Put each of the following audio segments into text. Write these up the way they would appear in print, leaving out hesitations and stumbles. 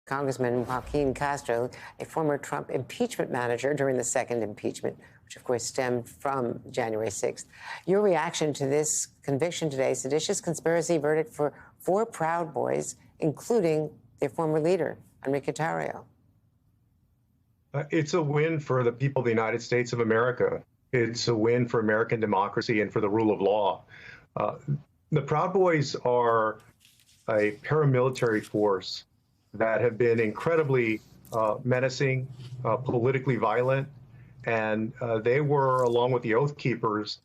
Congressman Joaquin Castro, a former Trump impeachment manager during the second impeachment, which of course stemmed from January 6th. Your reaction to this conviction today, seditious conspiracy verdict for 4 Proud Boys, including their former leader, Enrique Tarrio? It's a win for the people of the United States of America. It's a win for American democracy and for the rule of law. The Proud Boys are a paramilitary force that have been incredibly menacing, politically violent, and they were, along with the Oath Keepers,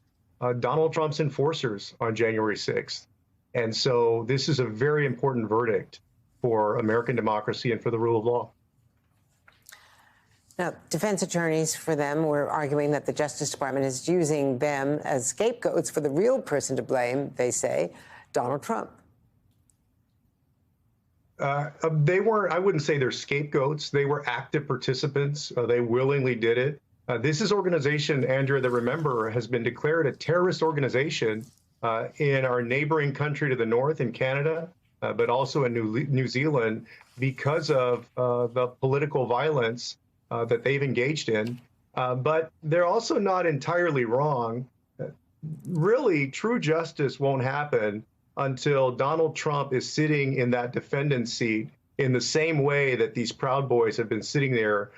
Donald Trump's enforcers on January 6th. And so this is a very important verdict for American democracy and for the rule of law. Now, defense attorneys for them were arguing that the Justice Department is using them as scapegoats for the real person to blame, they say, Donald Trump. They weren't, I wouldn't say they're scapegoats. They were active participants. They willingly did it. This is organization, Andrea, that, remember, has been declared a terrorist organization in our neighboring country to the north, in Canada, but also in New Zealand, because of the political violence that they've engaged in. But they're also not entirely wrong. Really, true justice won't happen until Donald Trump is sitting in that defendant's seat in the same way that these Proud Boys have been sitting there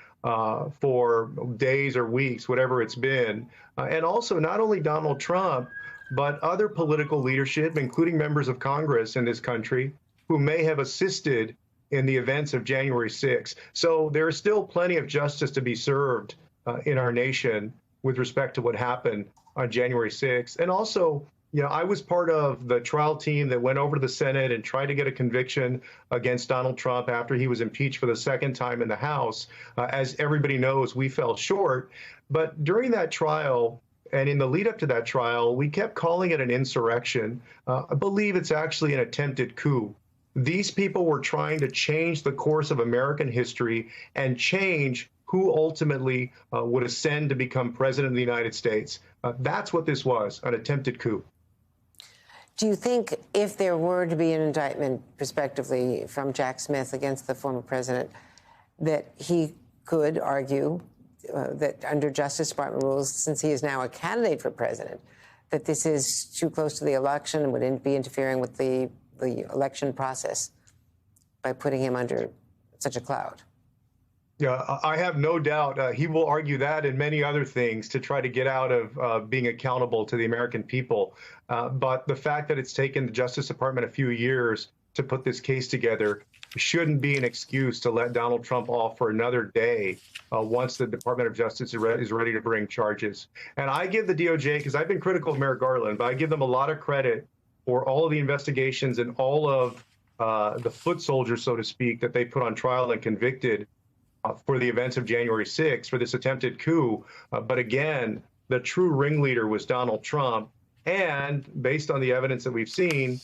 for days or weeks, whatever it's been. And also not only Donald Trump, but other political leadership, including members of Congress in this country, who may have assisted in the events of January 6th. So there is still plenty of justice to be served in our nation with respect to what happened on January 6th. And also, you know, I was part of the trial team that went over to the Senate and tried to get a conviction against Donald Trump after he was impeached for the second time in the House. As everybody knows, we fell short. But during that trial, and in the lead up to that trial, we kept calling it an insurrection. I believe it's actually an attempted coup. These people were trying to change the course of American history and change who ultimately would ascend to become president of the United States. That's what this was, an attempted coup. Do you think if there were to be an indictment, prospectively, from Jack Smith against the former president, that he could argue that under Justice Department rules, since he is now a candidate for president, that this is too close to the election and would be interfering with the election process by putting him under such a cloud? Yeah, I have no doubt he will argue that and many other things to try to get out of being accountable to the American people. But the fact that it's taken the Justice Department a few years to put this case together shouldn't be an excuse to let Donald Trump off for another day once the Department of Justice is ready to bring charges. And I give the DOJ, because I've been critical of Merrick Garland, but I give them a lot of credit for all of the investigations and all of the foot soldiers, so to speak, that they put on trial and convicted for the events of January 6th, for this attempted coup. But again, the true ringleader was Donald Trump. And based on the evidence that we've seen,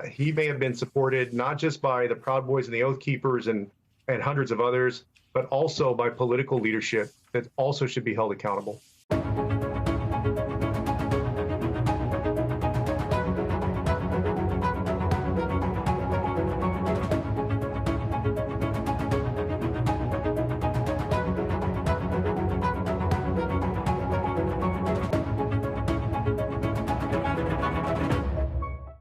he may have been supported not just by the Proud Boys and the Oath Keepers and hundreds of others, but also by political leadership that also should be held accountable.